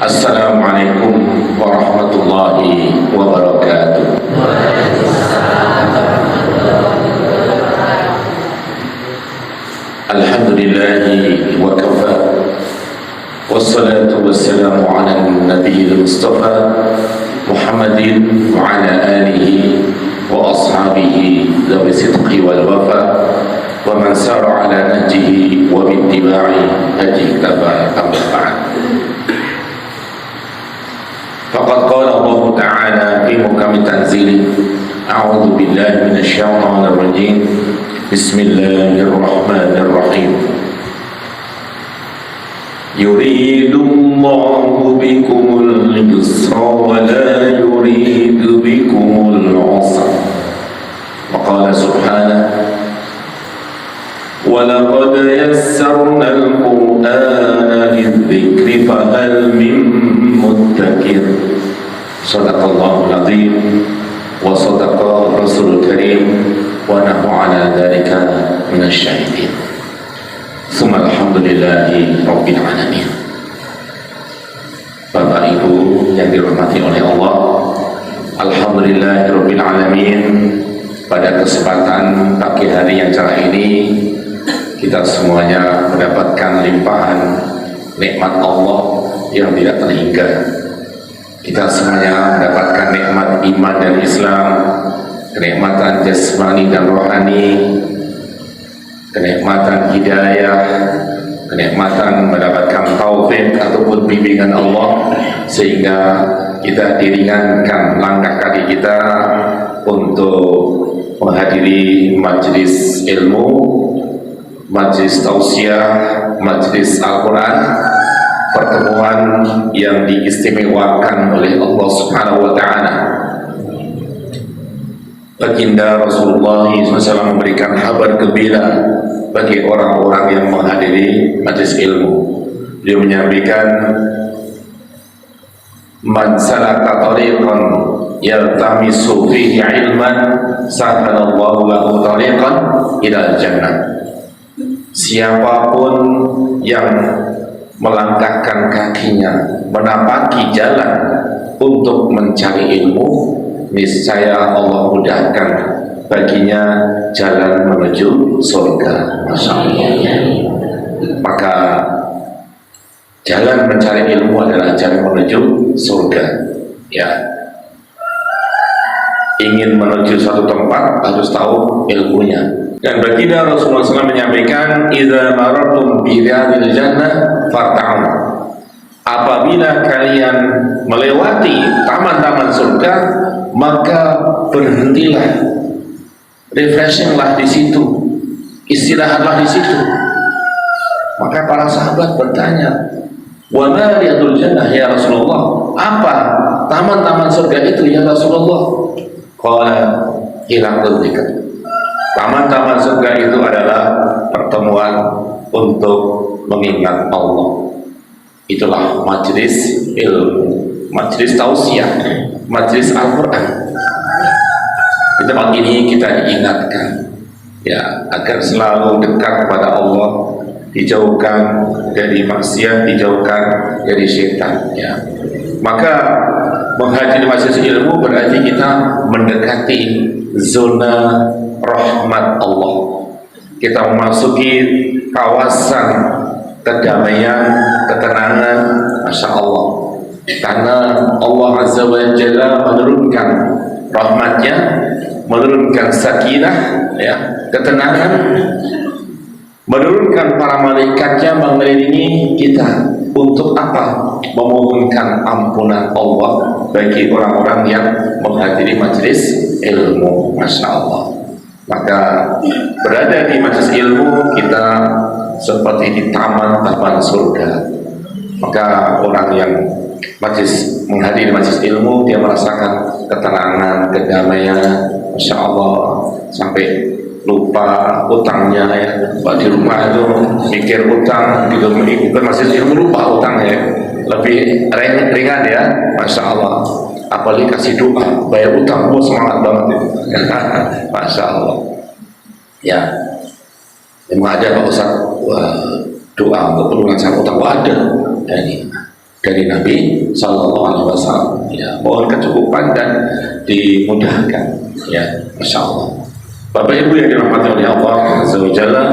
Assalamualaikum warahmatullahi wabarakatuh. Alhamdulillahi wa kafa, wassalatu wassalamu ala nabiyil mustafa Muhammadin wa ala alihi wa ashabihi dhawi sidqi wal wafa wa man sara ala nahjihi wa bittiba'i hadihi amma ba'd. Faqad qala Allah Ta'ala fi muhkami tanzilih, a'udzu billahi minasy syaithanir rajim. Bismillahirrahmanirrahim. Yuridullahu bikumul yusra wa la yuridu bikumul usra. Wa qala subhanahu wa laqad yassarna al-Qur'ana lidh-dhikri fahal min muddakir. Shadaqallahul azim wa shadaqa rasulul karim wa nahnu ala dzalika minasy syahidin. Tsumma alhamdulillahi rabbil alamin. Bapak Ibu yang dirahmati oleh Allah, alhamdulillahi rabbil alamin. Pada kesempatan pagi hari yang cerah ini, kita semuanya mendapatkan limpahan nikmat Allah yang tidak terhingga. Kita semuanya mendapatkan nikmat iman dan Islam, kenikmatan jasmani dan rohani, kenikmatan hidayah, kenikmatan mendapatkan taufik ataupun bimbingan Allah, sehingga kita diringankan langkah kaki kita untuk menghadiri majlis ilmu, majlis tausiah, majlis Al-Quran, pertemuan yang diistimewakan oleh Allah Subhanahu wa Ta'ala. Baginda Rasulullah SAW memberikan kabar gembira bagi orang-orang yang menghadiri majlis ilmu. Dia menyampaikan, man salaka tariqan yaltamisu fihi ilman sahalallahu lahu tariqan ilal jannah. Siapapun yang melangkahkan kakinya menapaki jalan untuk mencari ilmu, niscaya Allah mudahkan baginya jalan menuju surga. Masya Allah. Maka jalan mencari ilmu adalah jalan menuju surga. Ya, ingin menuju suatu tempat harus tahu ilmunya. Dan baginda Rasulullah SAW menyampaikan, idza marartum bi riyadil jannah farta'u. Apabila kalian melewati taman-taman surga, maka berhentilah, refreshinglah di situ, istirahatlah di situ. Maka para sahabat bertanya, wa ma riyadul jannah ya Rasulullah? Apa taman-taman surga itu ya Rasulullah? Qala hilaqul dzikr. Taman-taman surga itu adalah pertemuan untuk mengingat Allah. Itulah majlis ilmu, majlis tausiah, majlis Al-Quran. Di tempat ini kita diingatkan, ya, agar selalu dekat kepada Allah, dijauhkan dari maksiat, dijauhkan dari syaitan. Ya. Maka menghadiri majlis ilmu berarti kita mendekati zona rahmat Allah. Kita memasuki kawasan kedamaian, ketenangan, Masya Allah. Karena Allah Azza wa Jalla menurunkan rahmatnya, menurunkan sakinah, ya, ketenangan, menurunkan para malaikatnya mengelilingi kita. Untuk apa? Memohonkan ampunan Allah bagi orang-orang yang menghadiri majlis ilmu. Masya Allah. Maka berada di majlis ilmu kita seperti di taman-taman surga. Maka orang yang menghadiri majlis ilmu, dia merasakan ketenangan, kedamaian, Masya Allah, sampai lupa utangnya, ya. Pak di rumah itu mikir utang, di majlis ilmu lupa utangnya, lebih ringan, ya, Masya Allah. Apalagi kasih doa, bayar utang, gua semangat banget itu. Masya Allah. Ya, memang ada Pak Ustaz doa untuk pelunasan utang, ada. Ya, ini dari Nabi Sallallahu Alaihi Wasallam. Ya, mohon kecukupan dan dimudahkan. Ya, Masya Allah. Bapak Ibu yang dirahmati oleh Allah Azza wa Jalla,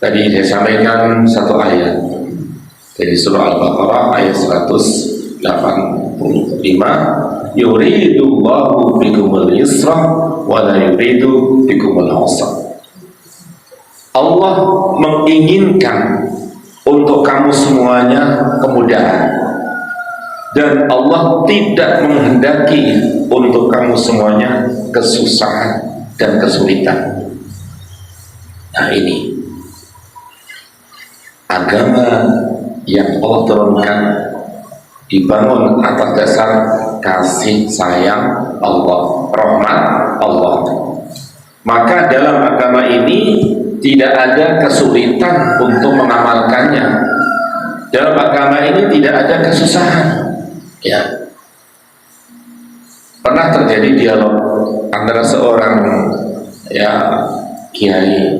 tadi saya sampaikan satu ayat dari surah Al-Baqarah ayat 185, yuridullahu bikumul yusra wa la yuridu bikumul usra. Allah menginginkan untuk kamu semuanya kemudahan, dan Allah tidak menghendaki untuk kamu semuanya kesusahan dan kesulitan. Nah, ini agama yang Allah turunkan dibangun atas dasar kasih sayang Allah, rahmat Allah. Maka dalam agama ini tidak ada kesulitan untuk mengamalkannya. Dalam agama ini tidak ada kesusahan. Ya, pernah terjadi dialog antara seorang kiai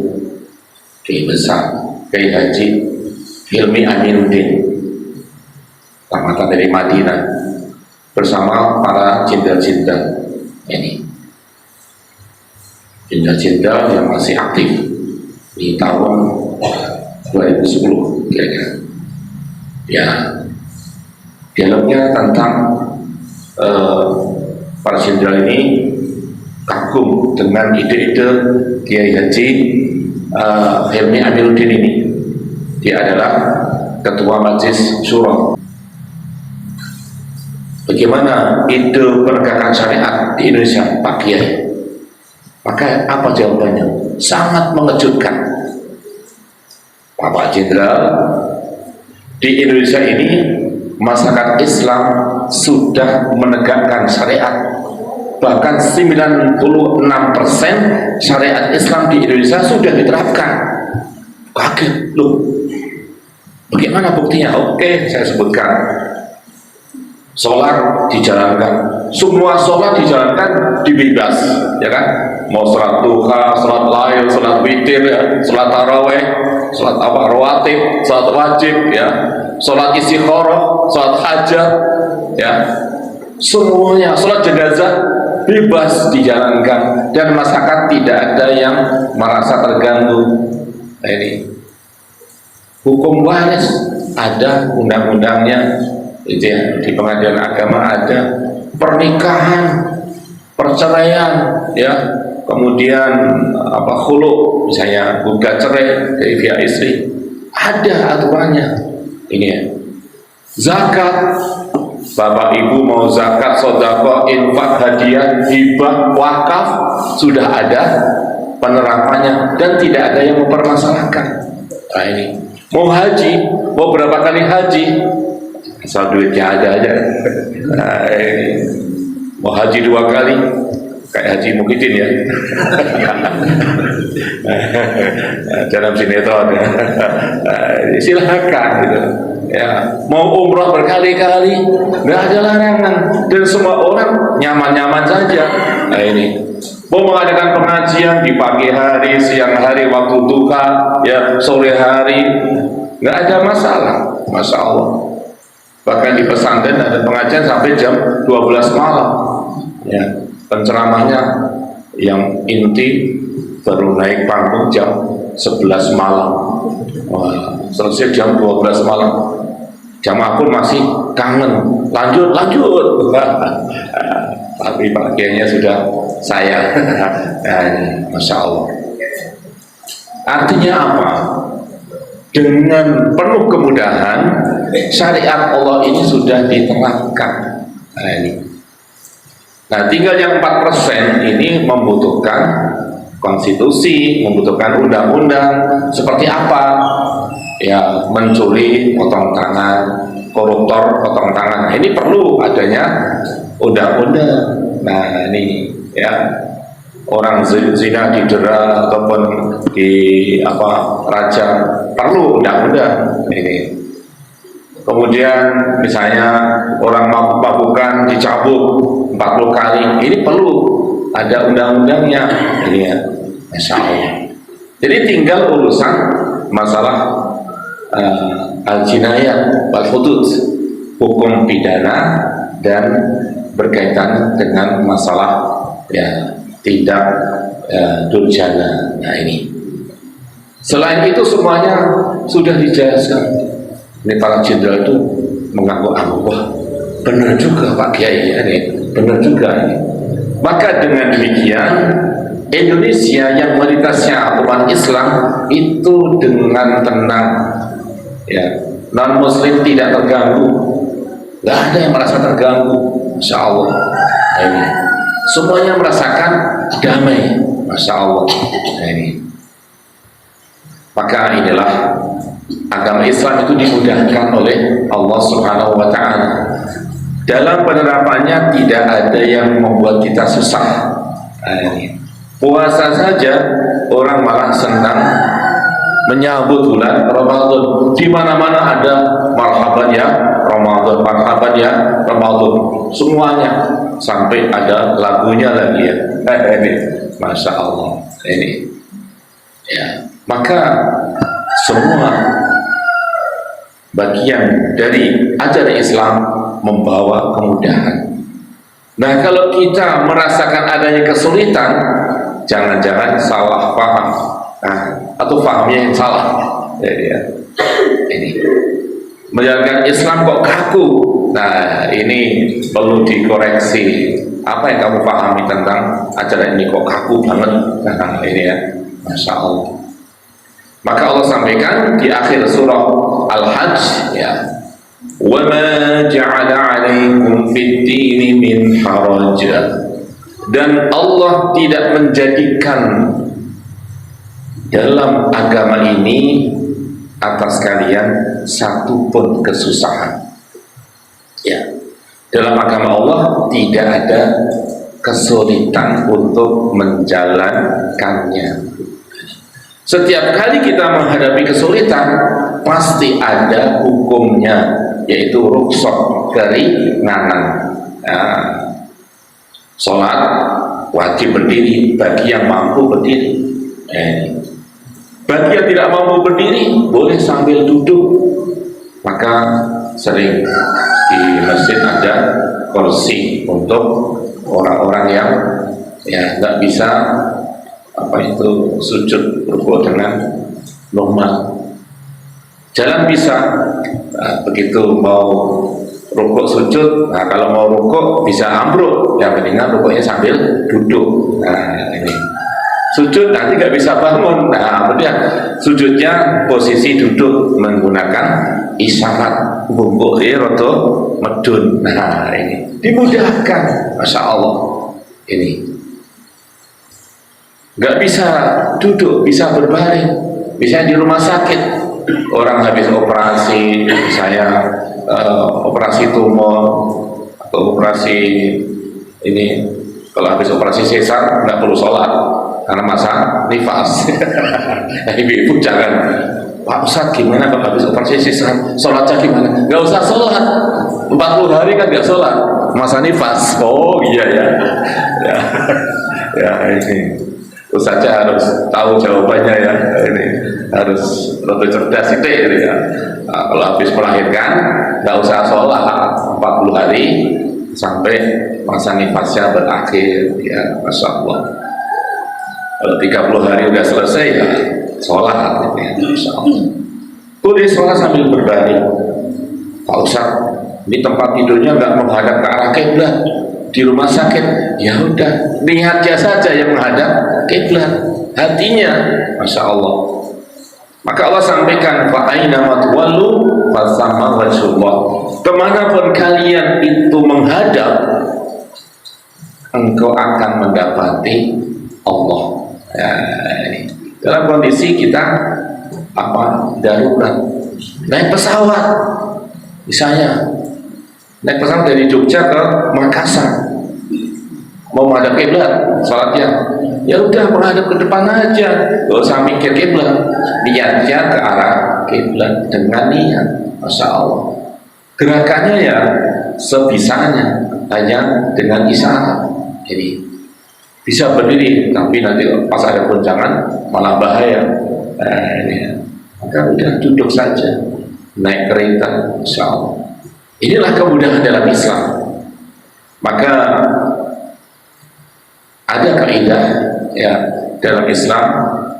besar, Kiai Haji Hilmi Aminuddin, tamatan dari Madinah, bersama para jenderal-jenderal ini, jenderal-jenderal yang masih aktif di tahun 2010 kira-kira. Ya, dialognya tentang para jenderal ini kagum dengan ide-ide Kiai Haji Hilmi Aminuddin ini. Dia adalah ketua Majelis Syuro. Bagaimana ide penegakan syariat di Indonesia, Pak Kiai? Maka apa jawabannya? Sangat mengejutkan. Bapak Jenderal, di Indonesia ini masyarakat Islam sudah menegakkan syariat. Bahkan 96% syariat Islam di Indonesia sudah diterapkan. Kaget loh. Bagaimana buktinya? Oke, saya sebutkan. Sholat dijalankan, semua sholat dijalankan dibebas, ya kan? Mau sholat duha, sholat lail, sholat witir, ya, sholat taraweh, sholat rawatib, sholat wajib, ya, sholat istikharah, sholat hajat, ya, semuanya, sholat jenazah bebas dijalankan, dan masyarakat tidak ada yang merasa terganggu. Nah, ini hukum waris ada undang-undangnya. Itu ya, di pengadilan agama ada pernikahan, perceraian, ya, kemudian khulu, misalnya gugat cerai dari pihak istri, ada aturannya. Ini ya, zakat, bapak ibu mau zakat, sedekah, infak, hadiah, hibah, wakaf, sudah ada penerapannya dan tidak ada yang mempermasalahkan. Nah, ini mau haji, mau berapa kali haji, asal duitnya ada aja. Nah, mau haji 2 kali kayak Haji Muhyiddin ya. Dalam sinetron ya. Silahkan gitu ya. Mau umroh berkali-kali nggak ada larangan dan semua orang nyaman-nyaman saja. Nah, ini mau mengadakan pengajian di pagi hari, siang hari, waktu duha, ya, sore hari, nggak ada masalah. Masya Allah. Bahkan di pesantren ada pengajian sampai jam 12 malam. Ya, penceramahnya yang inti baru naik panggung jam 11 malam. Wah, selesai jam 12 malam. Jamaah pun masih kangen. Lanjut. Tapi bagiannya sudah saya. Masya Allah. Artinya apa? Dengan penuh kemudahan syariat Allah ini sudah diterapkan. Nah, ini. Nah, tinggal yang 4% ini membutuhkan konstitusi, membutuhkan undang-undang. Seperti apa? Ya, mencuri potong tangan, koruptor potong tangan. Nah, ini perlu adanya undang-undang. Nah, ini ya, orang zina didera ataupun raja, perlu undang-undang ini. Kemudian misalnya orang mabuk-mabukan dicabut 40 kali, ini perlu ada undang-undangnya. Ini ya, Masya Allah. Jadi tinggal urusan masalah al-jinayat wal hudud, hukum pidana dan berkaitan dengan masalah ya tindak durjana. Nah ini. Selain itu semuanya sudah dijelaskan. Ini para jenderal itu mengaku-ngaku, wah benar juga Pak Kiai, ini benar juga ini. Maka dengan demikian Indonesia yang mayoritasnya umat Islam itu dengan tenang, ya, non Muslim tidak terganggu, nggak ada yang merasa terganggu, Masya Allah. Nah, ini semuanya merasakan damai, Masya Allah. Nah, ini. Maka inilah agama Islam itu dimudahkan oleh Allah Subhanahu wa Ta'ala. Dalam penerapannya tidak ada yang membuat kita susah. Nah, ini. Puasa saja orang malah senang menyambut bulan Ramadan. Di mana-mana ada marhaban ya Ramadan, marhaban ya Ramadan. Semuanya sampai ada lagunya lagi ya. Ini Masya Allah. Ini ya. Maka semua bagian dari ajaran Islam membawa kemudahan. Nah, kalau kita merasakan adanya kesulitan, jangan-jangan salah paham, atau pahamnya yang salah. Jadi ya, ini menjalankan Islam kok kaku. Nah, ini perlu dikoreksi. Apa yang kamu pahami tentang ajaran ini kok kaku banget? Nah, ini ya, Masya Allah. Maka Allah sampaikan di akhir surah Al-Hajj, ya, wa ma ja'ala 'alaikum fid-dini min haraj. Dan Allah tidak menjadikan dalam agama ini atas kalian satu pun kesusahan. Ya, dalam agama Allah tidak ada kesulitan untuk menjalankannya. Setiap kali kita menghadapi kesulitan, pasti ada hukumnya, yaitu rukhsah keringanan. Nah, sholat wajib berdiri bagi yang mampu berdiri. Bagi yang tidak mampu berdiri, boleh sambil duduk. Maka sering di masjid ada kursi untuk orang-orang yang ya nggak bisa sujud rukuk dengan normal. Jalan bisa, begitu mau rukuk sujud, nah kalau mau rukuk bisa ambruk, yang mendingan rukuknya sambil duduk. Nah ini sujud nanti nggak bisa bangun. Nah kemudian sujudnya posisi duduk menggunakan isyarat bungkuk roto medun. Nah ini dimudahkan, Masya Allah. Ini nggak bisa duduk, bisa berbaring, bisa di rumah sakit. Orang habis operasi, saya operasi tumor atau operasi ini, kalau habis operasi sesar nggak perlu sholat karena masa nifas. Nah, ibu-ibu jangan, Pak Ustadz gimana kalau habis operasi sesar, sholatnya gimana? Nggak usah sholat, 40 hari kan nggak sholat, masa nifas. Oh iya ya, ya ini. Terus saja harus tahu jawabannya ya, ini harus lebih cerdas itu ya. Nah, kalau habis melahirkan nggak usah sholat 40 hari sampai masa nifasnya berakhir ya, Masya Allah. Kalau 30 hari udah selesai ya sholat ya, Masya Allah. Boleh sholat sambil berbaring. Pak Ustadz, ini tempat tidurnya nggak menghadap ke arah kiblat, di rumah sakit, ya udah niatnya saja yang menghadap kiblat, hatinya, Masya Allah. Maka Allah sampaikan, fa aina matwallu fasamma wajhullah. Kemanapun kalian itu menghadap, engkau akan mendapati Allah. Ya, dalam kondisi kita darurat, naik pesawat, misalnya naik pesawat dari Jogja ke Makassar, mau menghadap kiblat, sholatnya ya udah menghadap ke depan aja, gak usah mikir kiblat, niatnya ke arah kiblat dengan niat, Masya Allah. Gerakannya ya sebisanya, hanya dengan isyarat. Jadi bisa berdiri, tapi nanti pas ada goncangan malah bahaya. Ini maka udah duduk saja, naik kereta, insya Allah. Inilah kemudahan dalam Islam. Maka ada kaidah ya dalam Islam,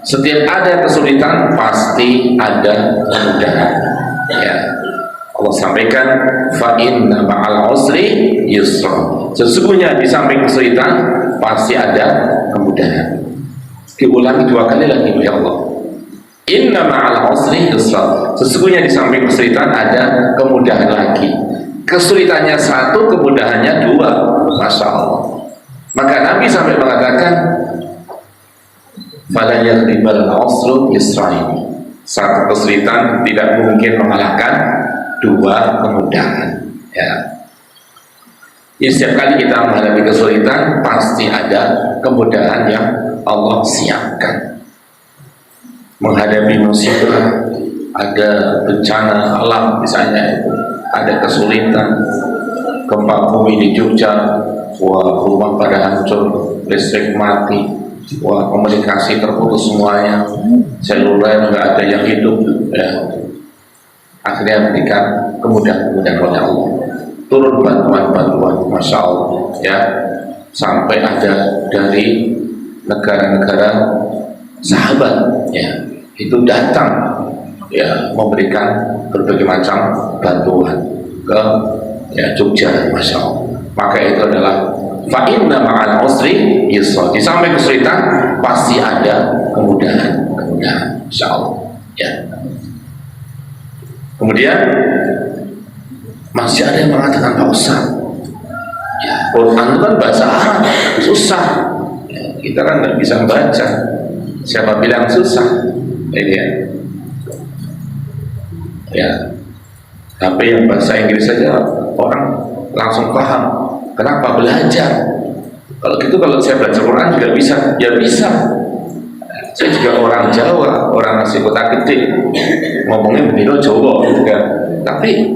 setiap ada kesulitan pasti ada kemudahan. Ya, Allah sampaikan, fa inna ma'al usri yusra. Sesungguhnya di samping kesulitan pasti ada kemudahan. Diulangi 2 kali lagi ya Allah. Inna ma'al usri yusra. Sesungguhnya di samping kesulitan ada kemudahan lagi. Kesulitannya 1, kemudahannya 2. Masya Allah. Maka Nabi sampai mengatakan, fala yaghlibal usru yusraini. Satu kesulitan tidak mungkin mengalahkan 2 kemudahan. Ya. Jadi setiap kali kita menghadapi kesulitan pasti ada kemudahan yang Allah siapkan. Menghadapi musibah, ada bencana alam misalnya itu, ada kesulitan, gempa bumi di Jogja, wah rumah pada hancur, listrik mati, wah komunikasi terputus semuanya, seluler nggak ada yang hidup, ya. Akhirnya berikan kemudahan-kemudahan oleh Allah, turun bantuan-bantuan, masya Allah, ya, sampai ada dari negara-negara sahabat, ya, itu datang, ya, memberikan berbagai macam bantuan ke ya Jogja, masya Allah. Maka itu adalah fa inna ma'al usri yusra. Di samping kesulitan pasti ada kemudahan, insya Allah. Ya. Kemudian masih ada yang mengatakan Pak Ustaz, ya, Quran itu kan bahasa Arab, susah. Ya, kita kan nggak bisa baca. Siapa bilang susah? Ini ya. Ya. Tapi yang bahasa Inggris saja orang langsung paham. Kenapa? Belajar. Kalau gitu, kalau saya belajar Quran juga bisa. Ya bisa. Saya juga orang Jawa, orang asli Kota Gede, ngomongnya begitu Jawa juga, tapi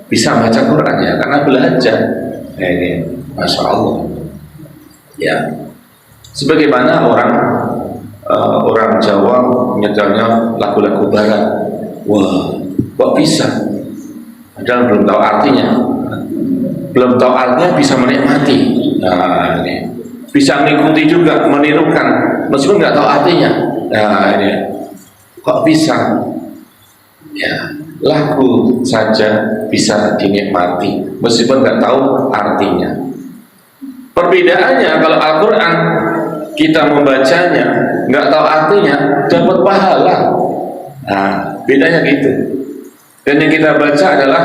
bisa baca Quran ya karena belajar. Ini, masya Allah. Ya, sebagaimana orang Jawa menyetelnya lagu-lagu Barat, wah, kok bisa? Padahal belum tahu artinya, bisa menikmati. Nah, ini. Bisa mengikuti juga, menirukan meskipun nggak tahu artinya. Nah ini kok bisa? Ya, lagu saja bisa dinikmati meskipun nggak tahu artinya. Perbedaannya kalau Al-Quran kita membacanya nggak tahu artinya dapat pahala. Nah bedanya gitu. Dan yang kita baca adalah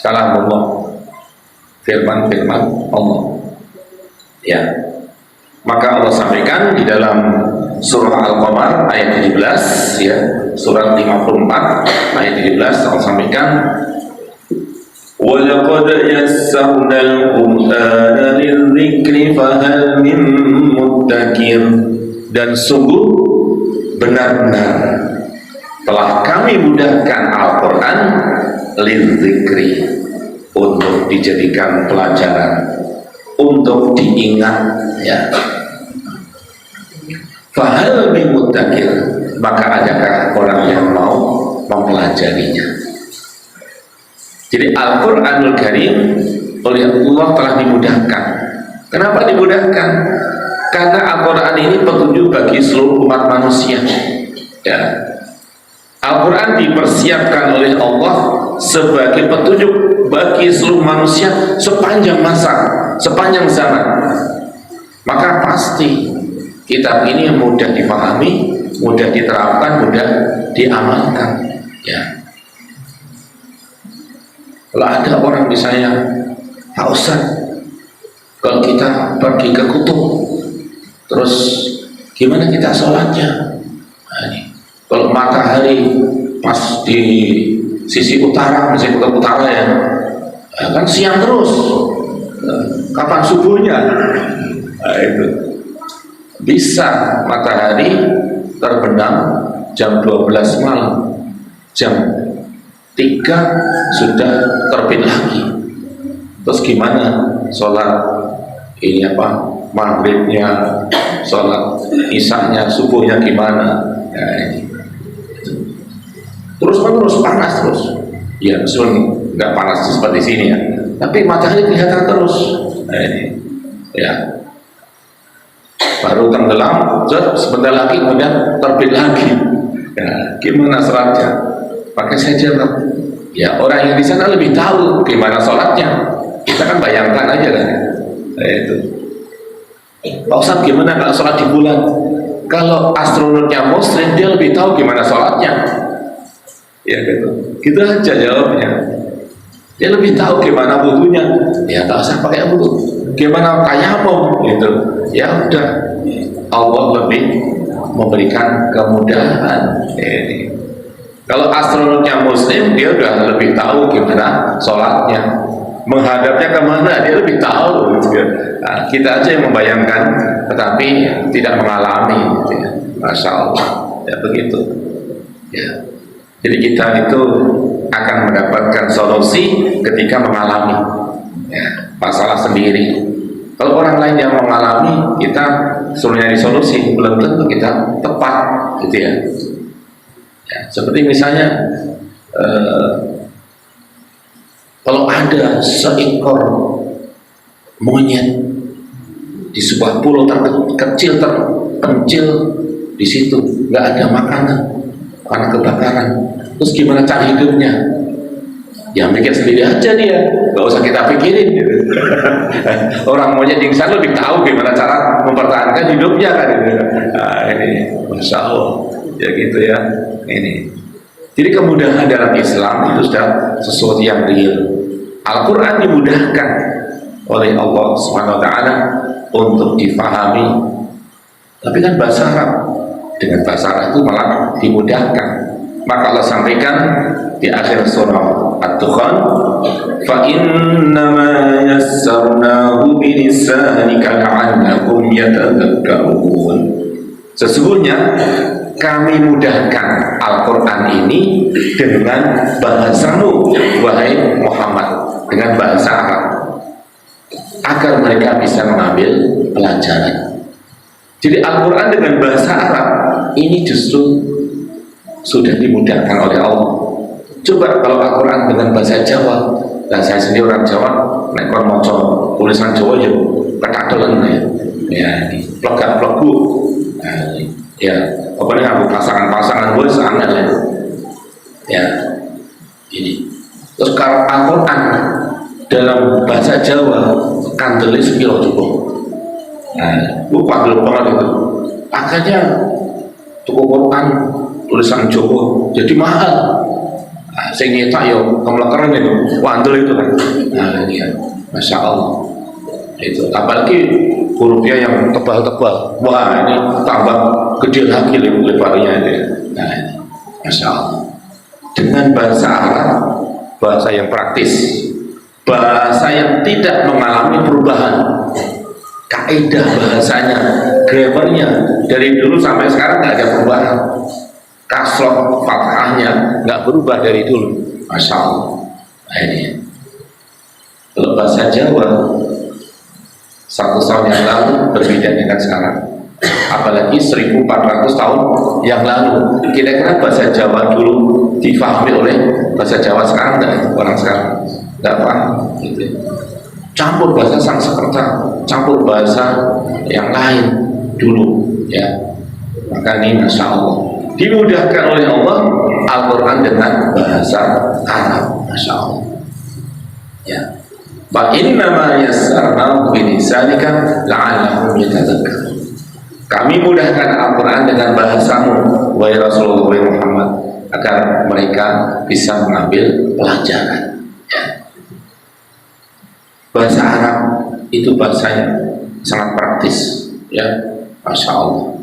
kalamullah, firman-firman Allah. Ya. Maka Allah sampaikan di dalam surah Al-Qamar ayat 17, ya, surat 54 ayat 17, Allah sampaikan, wa laqad yassarnal qur'ana lidzikri fahal min muddakir. Dan sungguh benar-benar telah kami mudahkan Al-Quran lidzikri, untuk dijadikan pelajaran, untuk diingat, ya. Fahal min muddakir, maka adakah orang yang mau mempelajarinya? Jadi Al-Quranul Karim oleh Allah telah dimudahkan. Kenapa dimudahkan? Karena Al-Quran ini petunjuk bagi seluruh umat manusia, ya. Al-Quran dipersiapkan oleh Allah sebagai petunjuk bagi seluruh manusia sepanjang masa, sepanjang zaman. Maka pasti kitab ini mudah dipahami, mudah diterapkan, mudah diamalkan, ya. Kalau ada orang misalnya, Pak Ustaz, kalau kita pergi ke kutub, terus gimana kita sholatnya? Nah, ini. Kalau matahari pas di sisi utara, misalnya kutub utara, ya, kan siang terus. Kapan subuhnya? Nah, itu bisa matahari terbenam jam 12 malam, jam 3 sudah terbit lagi. Terus gimana sholat ini apa, maghribnya, sholat isanya, subuhnya gimana? Nah, ini. terus menerus panas terus. Ya meskipun nggak panas seperti sini ya, tapi matahari kelihatan terus. Nah, ini ya baru tenggelam, sebentar lagi kemudian terbit lagi. Ya, gimana sholatnya? Pakai saya jawab, ya orang yang di sana lebih tahu gimana sholatnya. Kita kan bayangkan aja kan. Nah, itu. Pak Ustadz, gimana kalau sholat di bulan? Kalau astronomnya muslim, dia lebih tahu gimana sholatnya. Ya gitu. Gitu aja jawabnya. Dia lebih tahu gimana wudunya. Ya tak usah pakai wudu. Gimana tayamum gitu. Ya udah. Allah lebih memberikan kemudahan. Ini. Kalau astronomnya muslim, dia udah lebih tahu gimana sholatnya. Menghadapnya kemana dia lebih tahu gitu ya. Nah, kita aja yang membayangkan tetapi tidak mengalami gitu ya. Masya Allah ya begitu ya. Jadi kita itu akan mendapatkan solusi ketika mengalami ya, masalah sendiri. Kalau orang lain yang mengalami, kita suruh nyari solusi, belum tentu kita tepat gitu ya. Ya seperti misalnya kalau ada seekor monyet di sebuah pulau terkecil terpencil di situ, nggak ada makanan karena kebakaran, terus gimana cara hidupnya? Ya mikir sendiri aja dia, nggak usah kita pikirin. Gitu. Orang monyet di sana lebih tahu gimana cara mempertahankan hidupnya kan. Gitu. Nah, ini, masya Allah, ya gitu ya. Ini. Jadi kemudahan dalam Islam itu sudah sesuatu yang real. Al-Quran dimudahkan oleh Allah SWT untuk difahami. Tapi kan bahasa Arab, dengan bahasa Arab itu malah dimudahkan. Maka Allah sampaikan di akhir surah Ad-Dukhan, فَإِنَّمَا يَسَّرْنَاهُ بِلِسَانِكَ لَعَلَّهُمْ يَتَذَكَّرُونَ. Sesungguhnya kami mudahkan Al-Quran ini dengan bahasamu, wahai Muhammad, dengan bahasa Arab, agar mereka bisa mengambil pelajaran. Jadi Al-Quran dengan bahasa Arab ini justru sudah dimudahkan oleh Allah. Coba kalau Al-Quran dengan bahasa Jawa, dan saya sendiri orang Jawa, nekor moco tulisan Jawa ya ketakelan ya, ini plek-plekku. Ya, apa nih aku pasangan-pasangan gue sangat ya ini. Terus kalau Al-Quran dalam bahasa Jawa kandelis sepiro cukup. Nah, gue panggil banget itu. Akhirnya cukup Quran tulisan Jawa jadi mahal. Nah, saya nyetak yo kemelekeran itu, wandel itu kan. Nah, ini ya, masya Allah. Itu apalagi hurufnya yang tebal-tebal, wah ini tambah gede lagi lebarnya ini. Nah ini, masya Allah. Dengan bahasa Arab, bahasa yang praktis, bahasa yang tidak mengalami perubahan, kaidah bahasanya, grammarnya dari dulu sampai sekarang nggak ada perubahan. Kasroh fathahnya nggak berubah dari dulu, masya Allah. Nah ini, kalau bahasa Jawa 100 tahun yang lalu berbeda dengan sekarang, apalagi 1400 tahun yang lalu. Kira-kira bahasa Jawa dulu difahami oleh bahasa Jawa sekarang enggak? Orang sekarang enggak paham gitu. Campur bahasa Sanskerta, campur bahasa yang lain dulu ya. Maka ini masya Allah dimudahkan oleh Allah Al-Quran dengan bahasa Arab, masya Allah ya. Fa'innama yassarnahu bilisanika la'allahum yatadzakkarun. Kami mudahkan Al-Quran dengan bahasamu, wahai Rasulullah Muhammad, agar mereka bisa mengambil pelajaran. Ya. Bahasa Arab itu bahasanya sangat praktis, ya, masya Allah.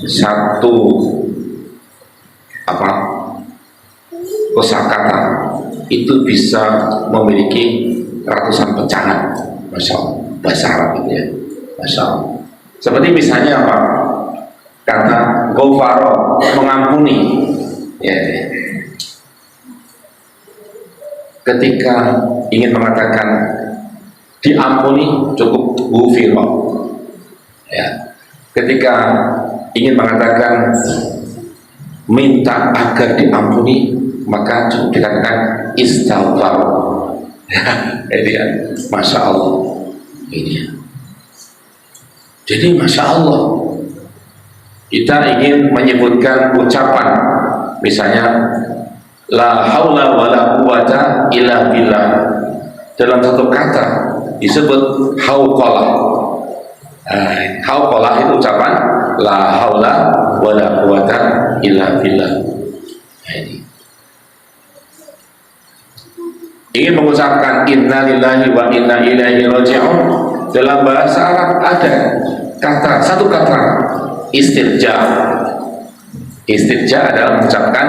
Satu kosakata itu bisa memiliki ratusan pecahan, masya Allah. Bahasa Arab itu ya, masya Allah. Seperti misalnya apa? Kata Ghafara, mengampuni ya. Ketika ingin mengatakan diampuni cukup ghufira ya. Ketika ingin mengatakan minta agar diampuni, maka cukup dikatakan istighfar. Ini ya, masya Allah. Ini ya. Jadi masya Allah, kita ingin menyebutkan ucapan, misalnya la haula wala quwata illa billah, dalam satu kata disebut hauqalah. Hauqalah itu ucapan la haula wala quwata illa billah. Ini ingin mengucapkan inna lillahi wa inna ilaihi raji'un, dalam bahasa Arab ada kata, satu kata istirja. Istirja adalah mengucapkan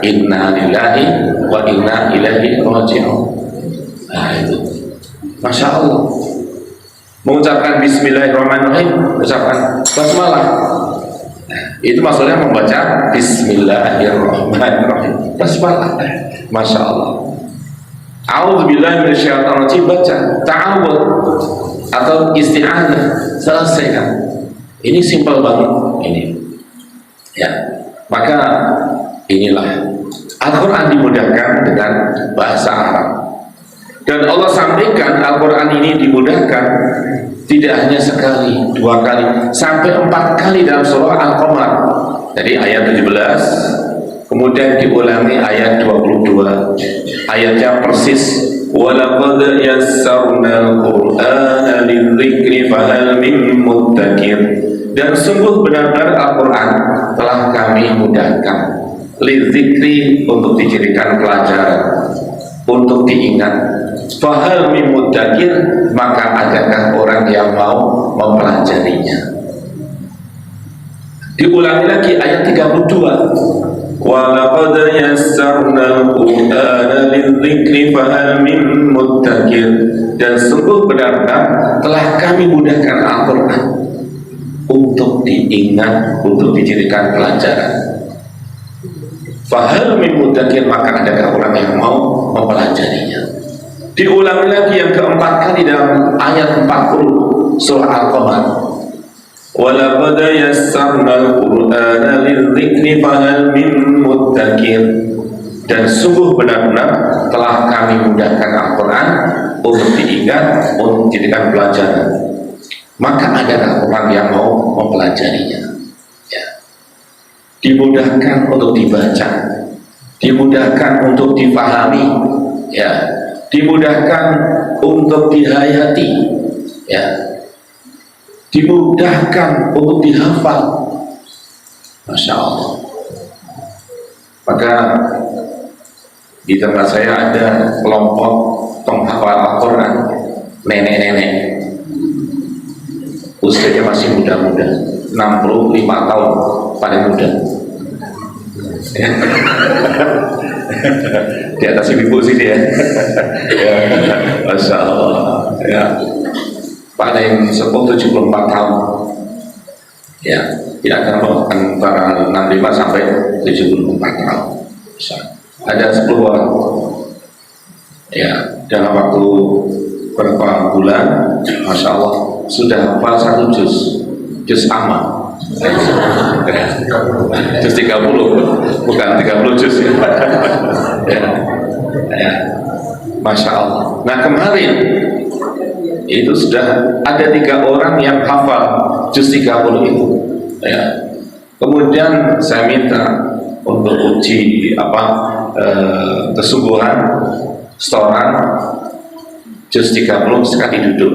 inna lillahi wa inna ilaihi raji'un. Nah itu masya Allah. Mengucapkan bismillahirrahmanirrahim, mengucapkan basmalah, itu maksudnya membaca bismillahirrahmanirrahim, basmalah, masya Allah. A'udzubillahi minasyaitonir rajim, baca ta'awud atau isti'adzah, selesaikan. Ini simpel banget ini. Ya, maka inilah Al-Quran dimudahkan dengan bahasa Arab. Dan Allah sampaikan Al-Quran ini dimudahkan tidak hanya sekali, 2 kali, sampai 4 kali dalam surah Al-Qamar. Jadi ayat 17, kemudian diulangi ayat 22. Ayatnya persis, وَلَقَدْ يَسَّرْنَا الْقُرْآنَ لِلذِّكْرِ فَهَلْ مِن مُّدَّكِرٍ. Dan sungguh benar-benar Al-Quran telah kami mudahkan lidzikri, untuk dijadikan pelajaran, untuk diingat. Fahal min muddakir, maka adakah orang yang mau mempelajarinya. Diulangi lagi ayat 32, wa laqad yassarnal qur'ana lidzikri fahal min muddakir. Dan sungguh benar-benar telah kami mudahkan Al-Quran untuk diingat, untuk dijadikan pelajaran. Fahal min muddakir, maka adakah orang yang mau mempelajarinya. Diulangi lagi yang keempat kali dalam ayat 40 surah Al-Qamar, wa laqad yassarnal qur'ana lidzikri fahal min muddakir. Dan sungguh benar-benar telah kami mudahkan Al-Quran untuk diingat, untuk dijadikan pelajaran. Maka adakah orang yang mau mempelajarinya? Ya. Dimudahkan untuk dibaca, dimudahkan untuk difahami, ya, dimudahkan untuk dihayati, ya, dimudahkan untuk dihafal. Masya Allah. Maka di tempat saya ada kelompok penghafal Al-Quran, nenek-nenek, usianya masih muda-muda, 65 tahun paling muda. Di atas ibu sini ya. Ya, Masya Allah. Ya, paling sepuh 74 tahun. Ya, tidak akan antara 65 sampai 74 tahun. Ada 10 orang. Ya, dalam waktu beberapa bulan, Masya Allah, sudah hafal 1 juz amma. Juz 30, bukan 30 juz ya. Ya. Ya. Masya Allah. Nah kemarin itu sudah ada 3 orang yang hafal juz 30 itu. Ya. Kemudian saya minta untuk uji kesungguhan setoran juz 30 sekali duduk.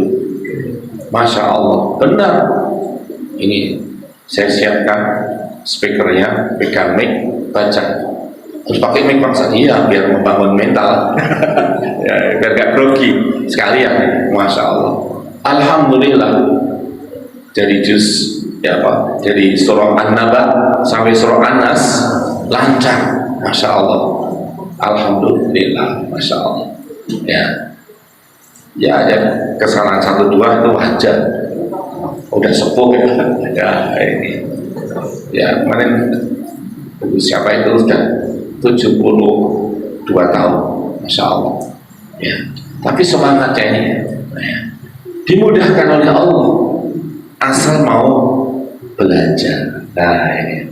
Masya Allah, benar. Ini saya siapkan speakernya, pegang mic, baca. Terus pakai mic paksa, iya, biar membangun mental. Ya, biar gak grogi sekalian. Masya Allah. Alhamdulillah. Jadi juz dari surah An-Naba sampai surah An-Nas lancar. Masya Allah. Alhamdulillah. Masya Allah. Ya ada kesalahan 1-2 itu wajar. Udah sepuh ya ini. Ya kemarin siapa itu sudah 72 tahun, Masya Allah. Ya, tapi semangatnya ini ya, dimudahkan oleh Allah asal mau belajar. Nah ini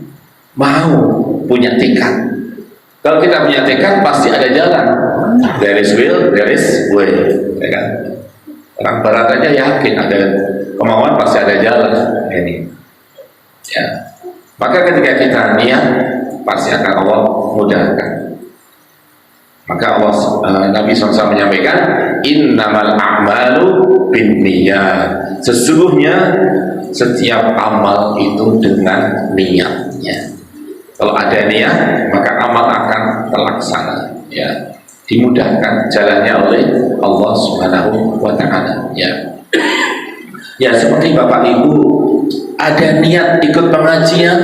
mau punya tekad. Kalau kita punya tekad pasti ada jalan. There is will, there is way, ya kan? Orang barat aja yakin ada kemauan pasti ada jalan. Ini, ya. Maka ketika kita niat pasti akan Allah mudahkan. Maka Allah Nabi SAW menyampaikan, innamal a'malu binniyat. Sesungguhnya setiap amal itu dengan niatnya. Kalau ada niat, maka amal akan terlaksana, ya, dimudahkan jalannya oleh Allah Subhanahu wa Ta'ala, ya. Ya, seperti Bapak Ibu ada niat ikut pengajian,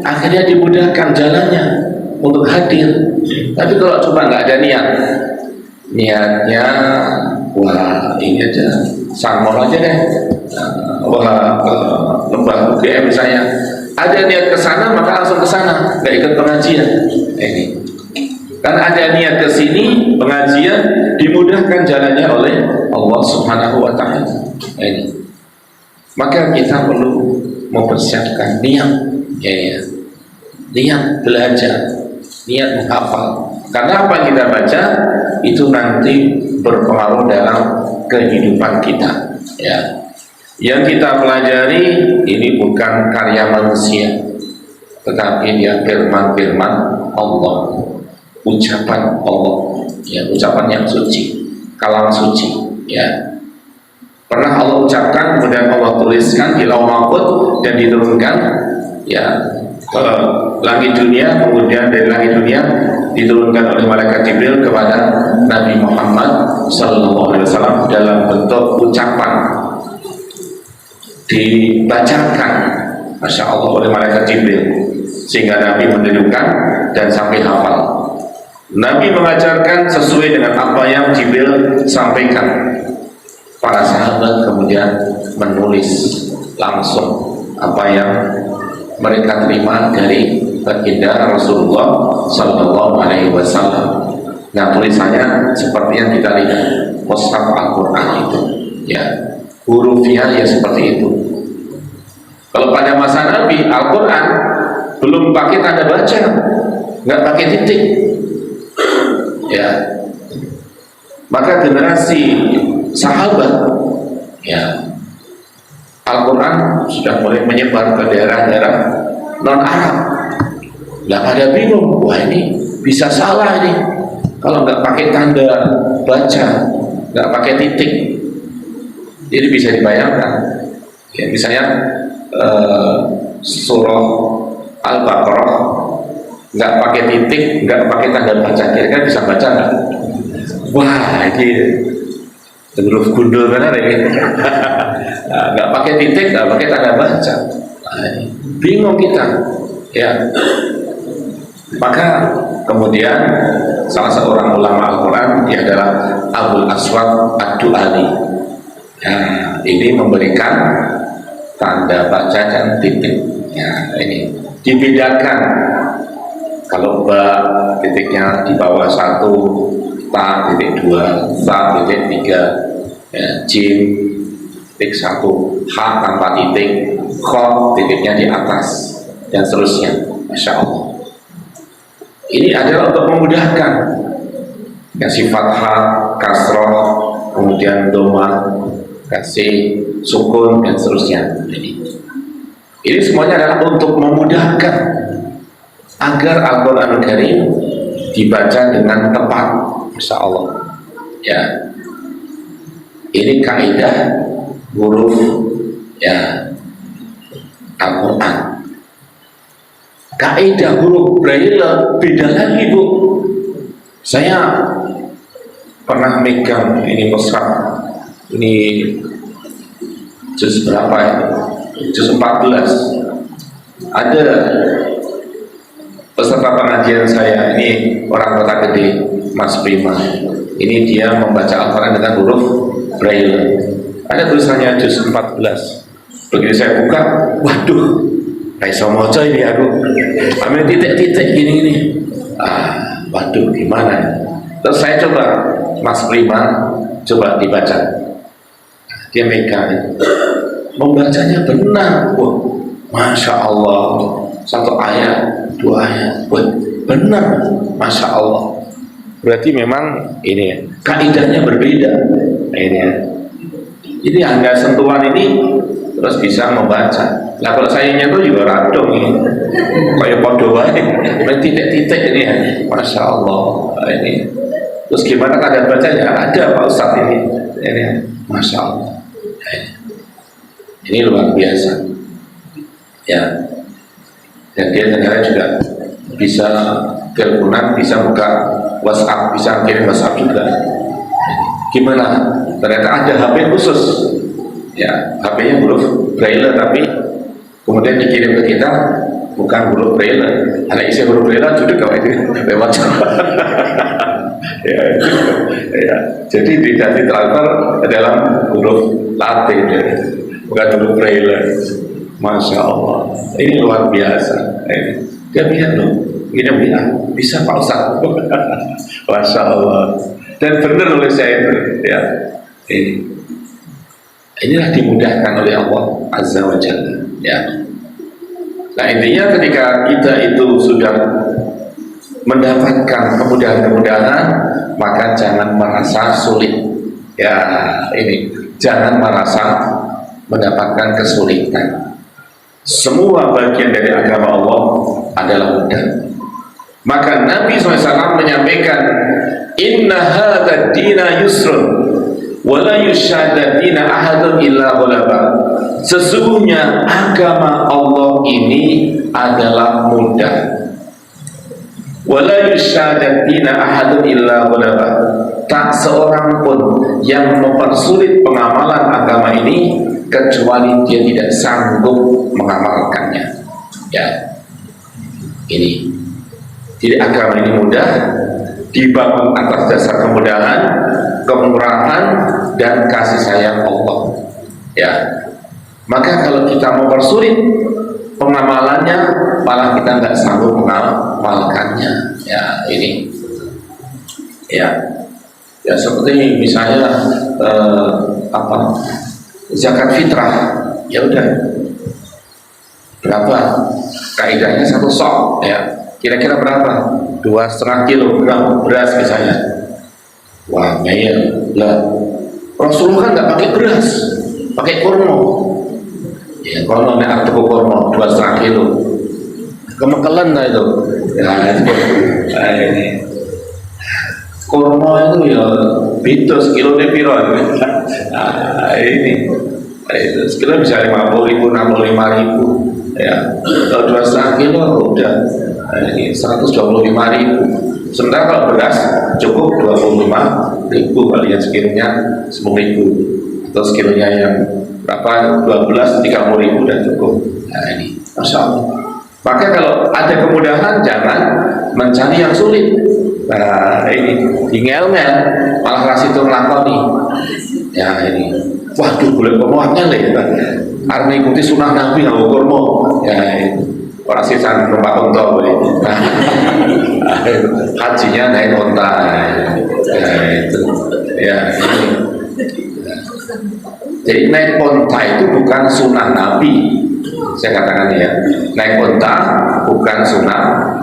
akhirnya dimudahkan jalannya untuk hadir. Tapi kalau coba nggak ada niatnya, wah ini aja sangmol aja deh, wah lembah UGM misalnya, ada niat ke sana maka langsung ke sana, nggak ikut pengajian. Ini kan ada niat ke sini pengajian, dimudahkan jalannya oleh Allah Subhanahu wa Ta'ala. Ini maka kita perlu mempersiapkan niat, ya, niat belajar, niat menghafal. Karena apa yang kita baca itu nanti berpengaruh dalam kehidupan kita, ya. Yang kita pelajari ini bukan karya manusia, tetapi dia firman-firman Allah, ucapan Allah, ya, ucapan yang suci, kalam suci, ya. Pernah Allah ucapkan, kemudian Allah tuliskan di Lauh Mahfuz dan diturunkan, ya, ke langit dunia, kemudian dari langit dunia diturunkan oleh malaikat Jibril kepada Nabi Muhammad SAW dalam bentuk ucapan, dibacakan, Masya Allah, oleh malaikat Jibril, sehingga Nabi menirukan dan sampai hafal. Nabi mengajarkan sesuai dengan apa yang Jibril sampaikan. Para sahabat kemudian menulis langsung apa yang mereka terima dari baginda Rasulullah Sallallahu Alaihi Wasallam. Nah, tulisannya seperti yang kita lihat mushaf Al-Quran itu, ya, hurufnya ya seperti itu. Kalau pada masa Nabi, Al-Quran belum pakai tanda baca, nggak pakai titik, ya. Maka generasi sahabat, ya, Al-Quran sudah mulai menyebar ke daerah-daerah non-Arab. Nggak pada bingung, wah ini bisa salah ini kalau nggak pakai tanda baca, nggak pakai titik. Jadi bisa dibayangkan, ya, misalnya surah Al-Baqarah nggak pakai titik, nggak pakai tanda baca, kira-kira bisa baca nggak? Wah, ini huruf gundul benar ini. Nggak pakai titik, nggak pakai tanda baca, bingung kita, ya. Maka kemudian salah seorang ulama Al-Quran, dia adalah Abul Aswad Ad-Du'ali, ya, ini memberikan tanda baca dan titik, ya, ini dibedakan. Kalau ba titiknya di bawah 1, ta titik 2, sa titik 3, ya, jim titik 1, ha tanpa titik, kho titiknya di atas, dan seterusnya. Masya Allah. Ini adalah untuk memudahkan, kasih fathah, kasroh, kemudian doma, kasih sukun, dan seterusnya. Ini semuanya adalah untuk memudahkan agar Al-Quran Karim dibaca dengan tepat. Masya Allah, ya. Ini kaidah huruf, ya, Al-Quran. Kaidah huruf Braille beda lagi, Bu. Saya pernah megang ini mushaf, ini juz berapa ya? Juz 14. Ada peserta pengajian saya, ini orang Kota Gede, Mas Prima. Ini dia membaca Al-Quran dengan huruf Braille. Ada tulisannya juz 14. Begitu saya buka, waduh, kayak somoco ini aku. Ambil titik-titik gini-gini. Waduh, gimana? Terus saya coba, Mas Prima, coba dibaca. Dia megang, membacanya benar. Wah, Masya Allah, satu ayat doanya. Benar, masya Allah. Berarti memang ini ya, kaidahnya berbeda. Ini hanya sentuhan ini terus bisa membaca. Lah kalau saya nyentuh juga radong ini, kayak podo wae, titik-titik ini ya, masya Allah. Ini terus gimana kadang bacanya? Ada Pak Ustadz ini masya Allah. Ini luar biasa ya. Dan dia ternyata juga bisa teleponan, bisa buka WhatsApp, bisa kirim WhatsApp juga. Gimana? Ternyata ada HP khusus ya, HP-nya huruf Braille, tapi kemudian dikirim ke kita bukan huruf Braille. Ada isi huruf Braille juga kalau itu lewat ya. Jadi tidak ditransfer ke dalam huruf Latin ya, bukan huruf Braille. Masya Allah, ini luar biasa. Dia bilang loh, ini bisa Pak Ustaz. Masya Allah. Dan benar oleh saya itu ya. Inilah dimudahkan oleh Allah Azza wa Jalla ya. Nah intinya ketika kita itu sudah mendapatkan kemudahan-kemudahan, maka jangan merasa sulit ya. Ini jangan merasa mendapatkan kesulitan. Semua bagian dari agama Allah adalah mudah. Maka Nabi SAW menyampaikan, Inna hadha dina yusrun wala yushadda dina ahadun illa ghalaba. Sesungguhnya agama Allah ini adalah mudah. Wala yushadda dina ahadun illa ghalaba. Tak seorang pun yang mempersulit pengamalan agama ini kecuali dia tidak sanggup mengamalkannya ya. Ini jadi agama ini mudah, dibangun atas dasar kemudahan, kemurahan, dan kasih sayang Allah ya. Maka kalau kita mempersulit pengamalannya, malah kita nggak sanggup mengamalkannya ya. Ini ya seperti misalnya zakat fitrah, ya udah berapa? Kaidahnya 1 sok ya. Kira-kira berapa? 2,5 kilogram beras misalnya. Wah, ngeyel lah. Rasulullah kan nggak pakai beras, pakai kurma. Ya, kalau nek tuku kurma 2,5 kilo, kemekelan lah itu. Ya, ini kurma itu ya beda sekilo piro. Nah, ini itu sekilo bisa 50.000, 65.000 ya. Kalau 2,5 kilo udah ini 125.000. Sementara kalau beras cukup 25.000, kalian sekilanya 10.000, atau sekilanya yang berapa 12, 30.000 dan cukup. Nah ini masya Allah. Maka kalau ada kemudahan jangan mencari yang sulit. Nah ini ngel-ngel malah kasih itu ngelakoni ya. Ini waduh boleh kurmanya lah ya, karena ikuti sunnah Nabi nggak kurma ya. Itu orang sisa numpak unta boleh. Nah, hajinya naik unta ya, itu ya. Jadi naik unta itu bukan sunnah Nabi, saya katakan ya. Naik unta bukan sunnah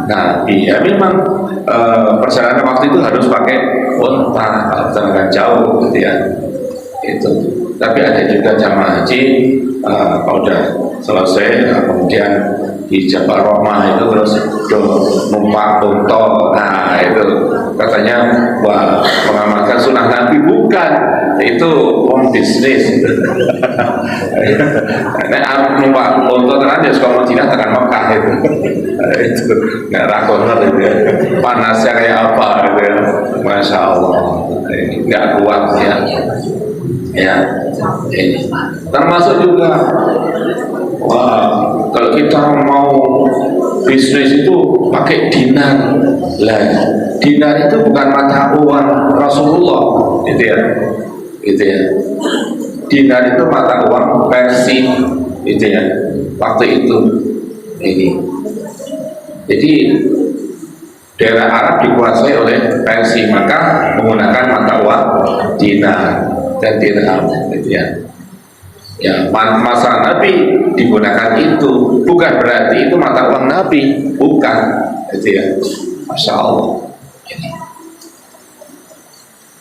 Nabi ya. Memang perjalanan waktu itu harus pakai unta kalau perjalanan jauh gitu ya. Itu tapi ada juga jamaah haji kalau udah selesai kemudian di Jabal Rahmah itu terus numpak unta. Nah itu katanya wah mengamalkan sunnah Nabi, bukan, itu bisnis. Nah numpak unta tenan ya sekolah Madinah tekan Mekah itu nggak rakoner itu ya. Panasnya kayak apa gitu ya, masya Allah, nggak kuat ya. Ya, ini termasuk juga wah kalau kita mau bisnis itu pakai dinar lah. Dinar itu bukan mata uang Rasulullah gitu ya. Dinar itu mata uang Persia gitu ya waktu itu. Ini jadi daerah Arab dikuasai oleh Persia, maka menggunakan mata uang dinar dan dirham gitu ya. Ya, masa Nabi digunakan itu, bukan berarti itu mata uang Nabi, bukan, itu ya, Masya Allah.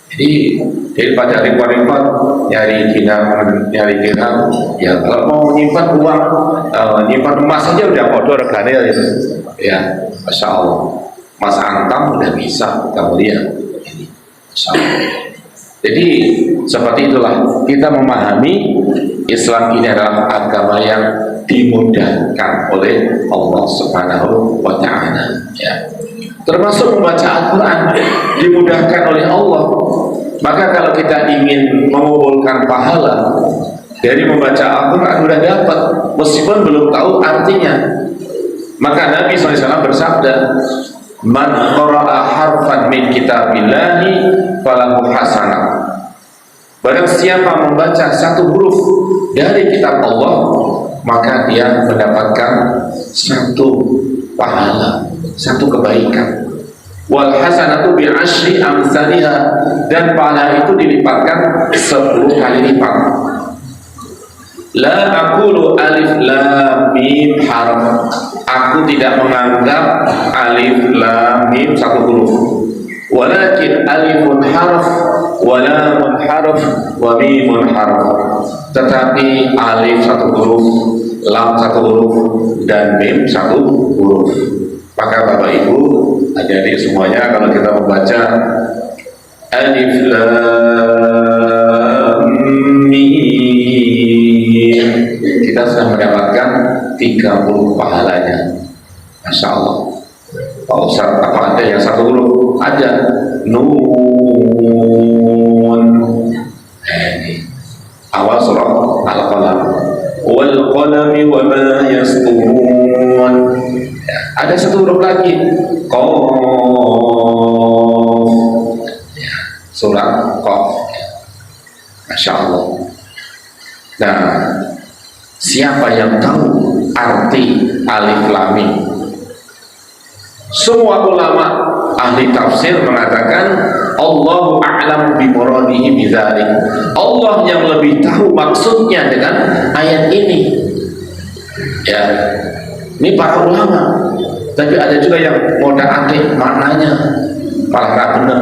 Jadi daripada repot-repot nyari dirham, ya kalau mau nyimpan uang, nyimpan emas saja udah bodoh regane ya, Masya Allah. Mas Antam udah bisa, kamu lihat, Masya Allah. Jadi seperti itulah kita memahami Islam ini adalah agama yang dimudahkan oleh Allah Subhanahu wa Ta'ala, ya. Termasuk membaca Al-Quran dimudahkan oleh Allah. Maka kalau kita ingin mengumpulkan pahala dari membaca Al-Quran sudah dapat, meskipun belum tahu artinya. Maka Nabi SAW bersabda, man qara'a harfan min kitabillahi falahu hasanah. Barang siapa membaca satu huruf dari kitab Allah, maka dia mendapatkan satu pahala, satu kebaikan. Wal hasanatu bi asyri amsalha, dan pahala itu dilipatkan 10 kali lipat. La aqulu alif lam mim harf. Aku tidak menganggap alif lam mim satu huruf. Walakin alifun harf wa lamun harf wa mimun harf. Tetapi alif satu huruf, lam satu huruf, dan mim satu huruf. Maka Bapak Ibu, adik-adik semuanya, kalau kita membaca alif lam mim, kita sudah mendapatkan 30 pahalanya. Masya Allah. Pak Ustaz, apa ada yang satu huruf? Ada. Nun. Ini awal surah Al-Qalam. Wal qalami wa ma yasturun. Ada satu huruf lagi, Qaf, ya, surah Qaf. Masya Allah. Nah, siapa yang tahu arti alif lam mim? Semua ulama ahli tafsir mengatakan Allahu a'lam bi muradihi bidzalik. Allah yang lebih tahu maksudnya dengan ayat ini. Ya, ini para ulama. Tapi ada juga yang moda-atik maknanya, malah nggak benar.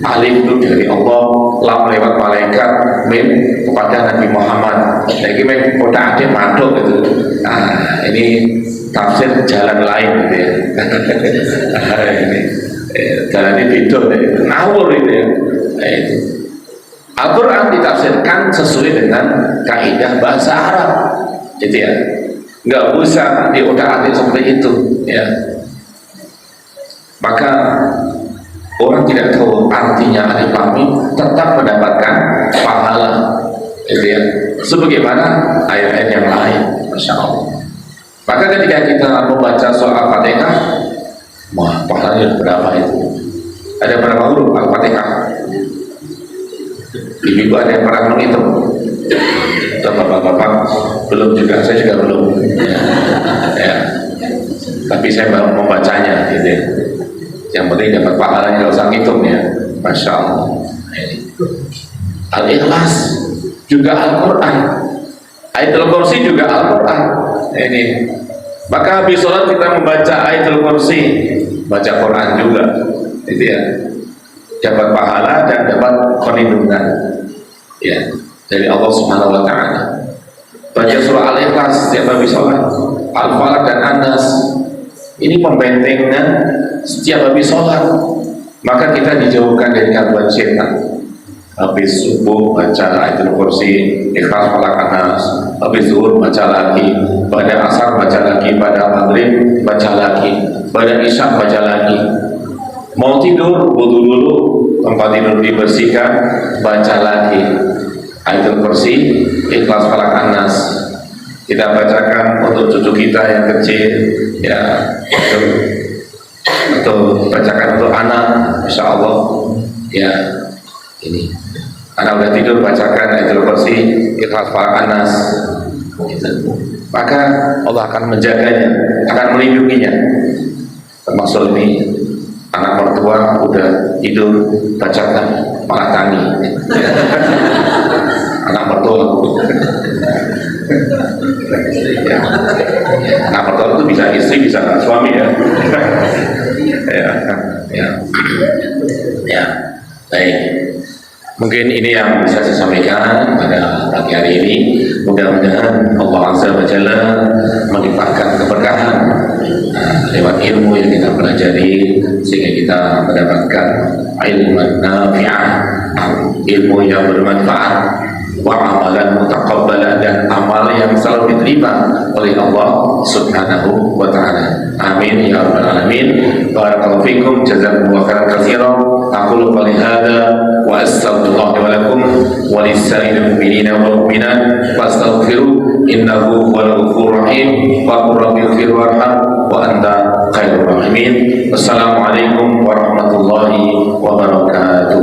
Alif itu dari Allah, lam lewat malaikat, mim kepada Nabi Muhammad. Jadi mim moda-atik madok gitu. Nah, ini tafsir jalan lain gitu ya. Ini jalan ini beda, ngawur itu ya. Itu Al-Quran ditafsirkan sesuai dengan kaidah bahasa Arab, gitu ya. Nggak usah diotak-atik seperti itu, ya. Maka orang tidak tahu artinya alif lam mim tetap mendapatkan pahala, gitu ya. Sebagaimana ayat-ayat yang lain, Masya Allah. Maka ketika kita membaca surah Al-Fatihah, wah, pahalanya berapa itu? Ada berapa huruf Al-Fatihah? Ibu ada yang pernah menghitung? Bapak-bapak belum juga, saya juga belum. Ya. Tapi saya baru membacanya, gitu ya. Yang penting dapat pahalanya, nggak usah ngitung ya. Masya Allah. Al-Ikhlas juga Al-Quran. Ayatul Kursi juga Al-Quran. Ini. Maka habis sholat kita membaca Ayatul Kursi, baca Quran juga, gitu ya. Dapat pahala dan dapat perlindungan, ya, dari Allah Subhanahu wa Ta'ala. Baca surah Al-Ikhlas setiap habis sholat, Al-Falaq dan An-Nas, ini pembentengan setiap habis sholat. Maka kita dijauhkan dari gangguan setan. Habis subuh baca Ayatul Kursi, Ikhlas, Falaq, An-Nas. Habis zuhur baca lagi, pada asar baca lagi, pada maghrib baca lagi, pada isya baca lagi. Mau tidur, wudu dulu, tempat tidur dibersihkan, baca lagi Ayatul Kursi, Ikhlas, Falaq, An-Nas. Kita bacakan untuk cucu kita yang kecil, ya, atau bacakan untuk anak, Insya Allah, ya. Ini anak udah tidur, bacakan Ayatul Kursi, Ikhlas, Falaq, An-Nas, gitu. Maka Allah akan menjaganya, akan melindunginya. Termasuk ini anak mertua udah tidur, bacakan, malah tangi. Anak mertua Mungkin ini yang bisa saya sampaikan pada pagi hari ini. Mudah-mudahan Allah Azza wa Jalla melimpahkan keberkahan lewat ilmu yang kita pelajari, sehingga kita mendapatkan ilmu nafi'ah, ilmu yang bermanfaat, wa amalan mutaqabbalan, dan amal yang selalu diterima oleh Allah Subhanahu wa ta'ala. Amin ya rabbal alamin. Barakallahu fikum, jazakumullahu khairan katsiran. Aqulu qali hadza wa astaghfirullah wa lakum wa lisa'iril mu'minina wal mu'minat fastaghfiru innahu huwal ghafurur rahim. Wa qur rabbighfir warham wa anta khairur rahimin. Wassalamualaikum warahmatullahi wabarakatuh.